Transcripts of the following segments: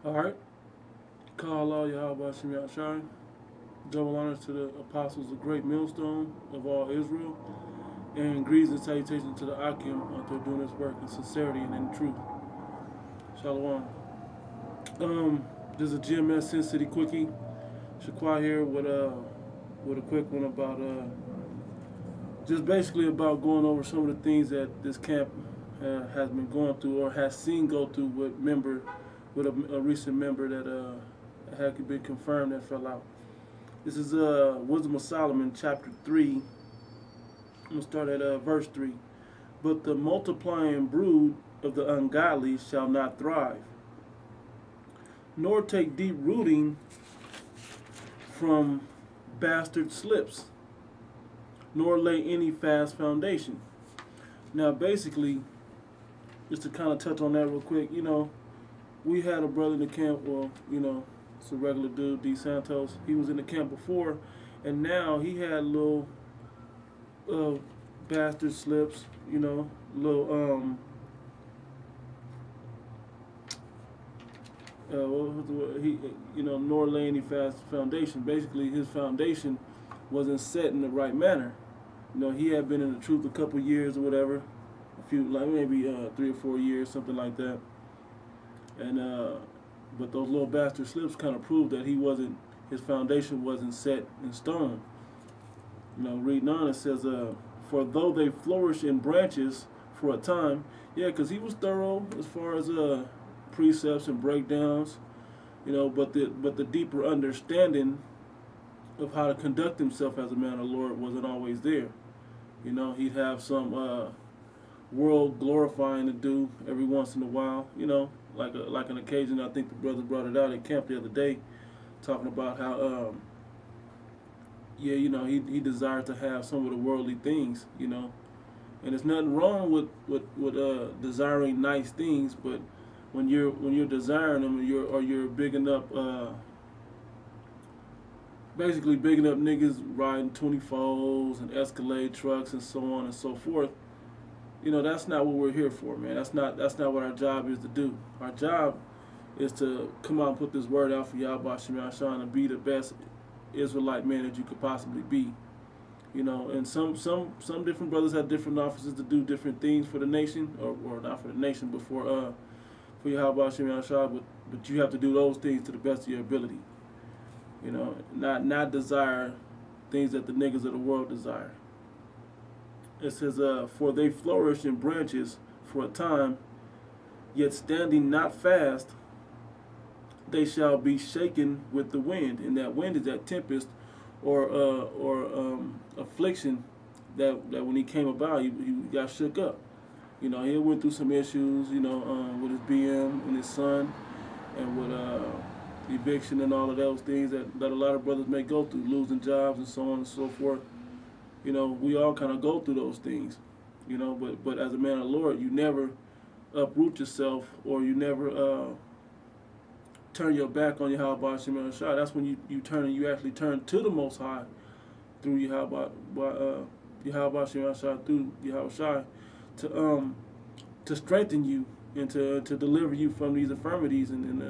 Alright. Call Allah Yahweh Shem Yahshai. Double honors to the apostles of great millstone of all Israel. And greetings and salutations to the Akim out there doing this work in sincerity and in truth. Shalom. This is a GMS Sin City Quickie. Shaquai here with a quick one about just basically about going over some of the things that this camp has been going through or has seen go through with a recent member that had been confirmed that fell out. This is Wisdom of Solomon, chapter 3. I'm going to start at verse 3. But the multiplying brood of the ungodly shall not thrive, nor take deep rooting from bastard slips, nor lay any fast foundation. Now, basically, just to kind of touch on that real quick, we had a brother in the camp, well, it's a regular dude, D. Santos. He was in the camp before, and now he had little bastard slips, little, nor lay any fast foundation. Basically, his foundation wasn't set in the right manner. He had been in the truth a couple years or whatever, maybe 3 or 4 years, something like that. And but those little bastard slips kind of proved that his foundation wasn't set in stone. Reading on, it says, for though they flourish in branches for a time, yeah, because he was thorough as far as precepts and breakdowns, but the deeper understanding of how to conduct himself as a man of the Lord wasn't always there. He'd have some world glorifying to do every once in a while, like an occasion. I think the brother brought it out at camp the other day, talking about how he desired to have some of the worldly things, and there's nothing wrong with desiring nice things, but when you're desiring them, you're bigging up basically bigging up niggas riding 24s and Escalade trucks and so on and so forth. That's not what we're here for, man. That's not what our job is to do. Our job is to come out and put this word out for Yahweh Shem Yahshai and be the best Israelite man that you could possibly be. And some different brothers have different offices to do different things for the nation, or not for the nation, but for Yahweh Shem Yahshai. But you have to do those things to the best of your ability. Not desire things that the niggas of the world desire. It says, for they flourish in branches for a time, yet standing not fast, they shall be shaken with the wind. And that wind is that tempest or affliction that when he came about, he got shook up. He went through some issues, with his BM and his son, and with eviction and all of those things that a lot of brothers may go through, losing jobs and so on and so forth. We all kind of go through those things, but as a man of the Lord, you never uproot yourself, or you never turn your back on Yahweh Shem Yahshai. That's when you actually turn to the Most High through Yahweh Shem Yahshai, through Yahweh to strengthen you and to deliver you from these infirmities and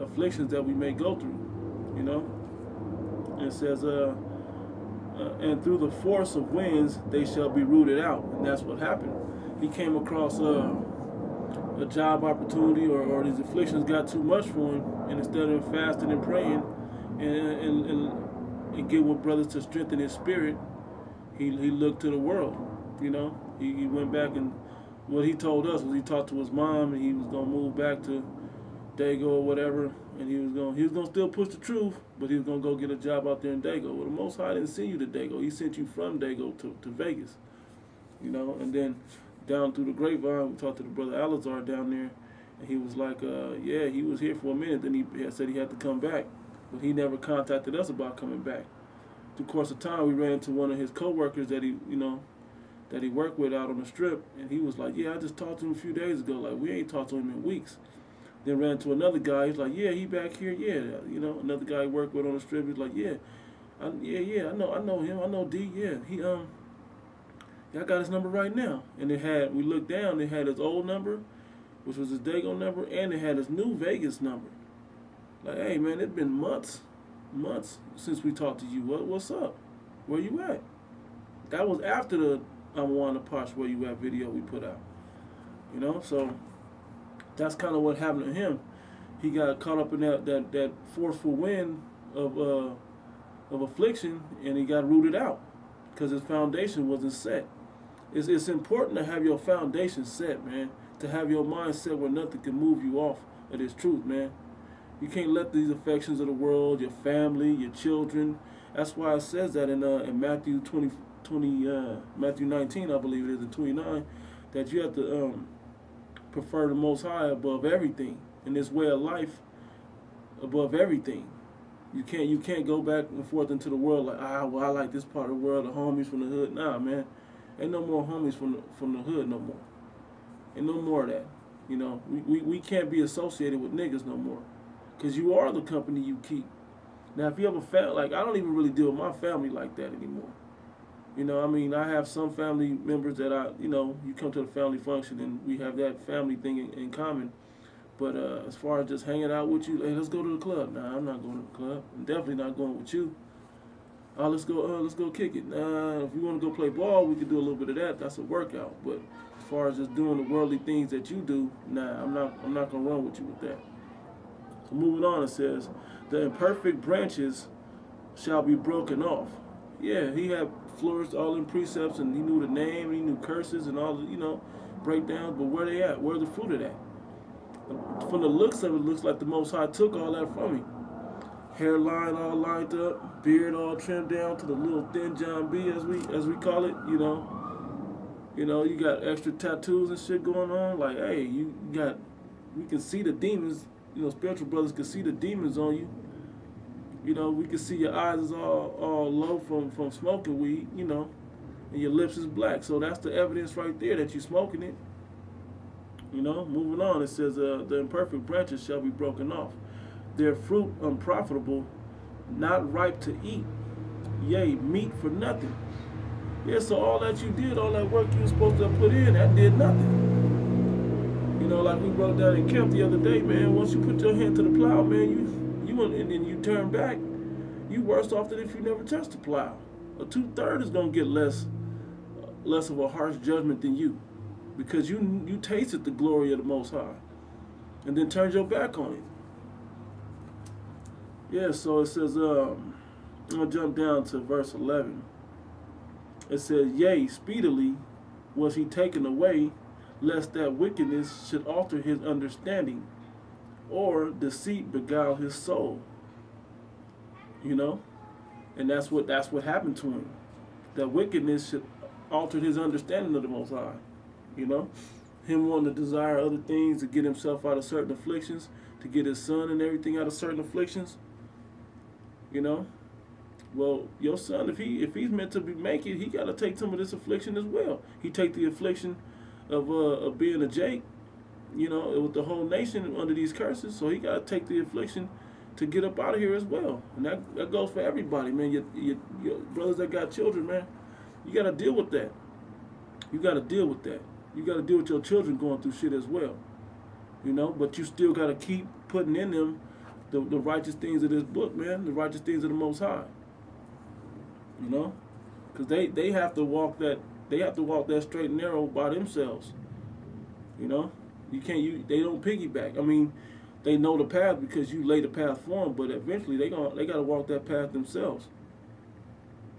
afflictions that we may go through. And it says, and through the force of winds they shall be rooted out. And that's what happened. He came across a job opportunity, or these afflictions got too much for him, and instead of fasting and praying and get with brothers to strengthen his spirit, he looked to the world. He went back, and what he told us was he talked to his mom, and he was gonna move back to Dago or whatever, and he was gonna still push the truth, but he was gonna go get a job out there in Dago. Well, the Most High didn't send you to Dago; He sent you from Dago to Vegas. And then down through the grapevine, we talked to the brother Alazar down there, and he was like, yeah, he was here for a minute. Then he said he had to come back, but he never contacted us about coming back. Through the course of time, we ran into one of his co-workers that he worked with out on the strip, and he was like, yeah, I just talked to him a few days ago. Like, we ain't talked to him in weeks. Then ran to another guy. He's like, yeah, he back here. Yeah, another guy he worked with on the strip. He's like, yeah, I know him. I know D. Yeah, I got his number right now. And we looked down. It had his old number, which was his Dago number, and it had his new Vegas number. Like, hey man, it's been months since we talked to you. What's up? Where you at? That was after the I'm on the Posh Where You At video we put out. You know, so that's kind of what happened to him. He got caught up in that forceful wind of affliction, and he got rooted out because his foundation wasn't set. It's important to have your foundation set, man. To have your mind set where nothing can move you off of this truth, man. You can't let these affections of the world, your family, your children. That's why it says that in Matthew 19, I believe it is, and 29, that you have to prefer the Most High above everything, in this way of life above everything. You can't go back and forth into the world like, well, I like this part of the world, the homies from the hood. Nah, man, ain't no more homies from the hood no more. Ain't no more of that. You know, we can't be associated with niggas no more, because you are the company you keep. Now, if you have a family, like, I don't even really deal with my family like that anymore. You know, I mean, I have some family members that you come to the family function and we have that family thing in common. But as far as just hanging out with you, hey, let's go to the club. Nah, I'm not going to the club. I'm definitely not going with you. Let's go kick it. Nah, if you want to go play ball, we could do a little bit of that. That's a workout. But as far as just doing the worldly things that you do, nah, I'm not going to run with you with that. So moving on, it says, the imperfect branches shall be broken off. Yeah, he had flourished all in precepts, and he knew the name, and he knew curses and all the, breakdowns, but where they at? Where's the fruit of that? From the looks of it, looks like the Most High took all that from him. Hairline all lined up, beard all trimmed down to the little thin John B, as we call it, you got extra tattoos and shit going on. Like, hey, we can see the demons, spiritual brothers can see the demons on you. We can see your eyes is all low from smoking weed, and your lips is black. So that's the evidence right there that you're smoking it. Moving on, it says, the imperfect branches shall be broken off. Their fruit unprofitable, not ripe to eat, yea, meat for nothing. Yeah, so all that you did, all that work you were supposed to have put in, that did nothing. Like we broke down in camp the other day, man, once you put your hand to the plow, man, you went and then you turn back, you worse off than if you never touched the plow. A 2/3 is going to get less of a harsh judgment than you, because you tasted the glory of the Most High and then turned your back on it. Yeah, so it says, I'm going to jump down to verse 11. It says, yea, speedily was he taken away, lest that wickedness should alter his understanding, or deceit beguile his soul. And that's what happened to him. That wickedness should alter his understanding of the Most High. Him wanting to desire other things, to get himself out of certain afflictions, to get his son and everything out of certain afflictions. Well, your son, if he's meant to make it, he got to take some of this affliction as well. He take the affliction of being a Jake, with the whole nation under these curses. So he got to take the affliction to get up out of here as well. And that goes for everybody, man. Your brothers that got children, man, you got to deal with that. You got to deal with that. You got to deal with your children going through shit as well. But you still got to keep putting in them the righteous things of this book, man, the righteous things of the Most High. Because they have to walk that straight and narrow by themselves. They don't piggyback. I mean, they know the path because you lay the path for them, but eventually they got to walk that path themselves.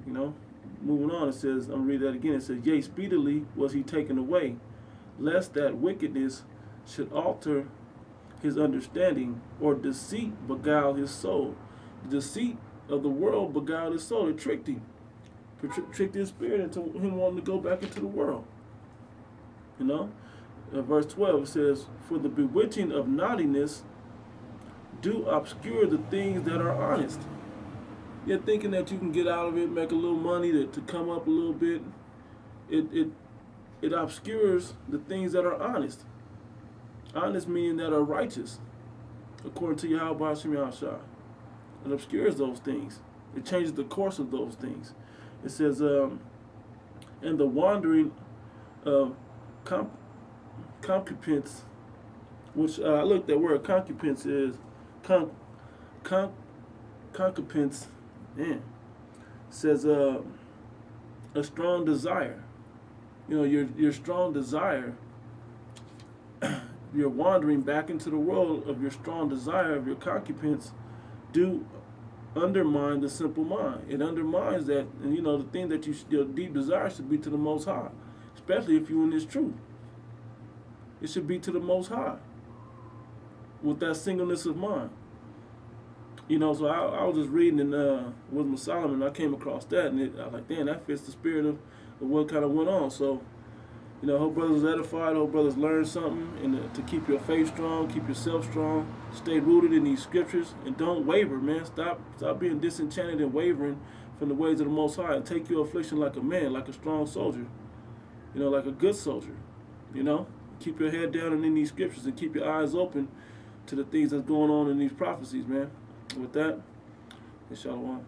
Moving on, it says, I'm reading that again. It says, yea, speedily was he taken away, lest that wickedness should alter his understanding, or deceit beguile his soul. The deceit of the world beguiled his soul. It tricked him. Tricked his spirit into him wanting to go back into the world. Verse 12, it says, for the bewitching of naughtiness do obscure the things that are honest. You're thinking that you can get out of it, make a little money to come up a little bit. It obscures the things that are honest. Honest meaning that are righteous, according to Yahweh Hashem Yahushua. It obscures those things. It changes the course of those things. It says, and the wandering of concupence which I looked at where concupence is. Con, con, concupence, man, says a strong desire. You know, your strong desire, you're wandering back into the world of your strong desire of your concupence, do undermine the simple mind. It undermines that, and you know, the thing that your deep desire should be to the Most High, especially if you're in this truth. It should be to the Most High with that singleness of mind. You know, so I was just reading in Wisdom of Solomon, and I came across that, and I was like, damn, that fits the spirit of what kind of went on. So, you know, hope brothers edified, hope brothers learned something, and to keep your faith strong, keep yourself strong, stay rooted in these scriptures, and don't waver, man. Stop being disenchanted and wavering from the ways of the Most High, and take your affliction like a man, like a strong soldier, you know, like a good soldier, you know. Keep your head down and in these scriptures, and keep your eyes open to the things that's going on in these prophecies, man. With that, shalom.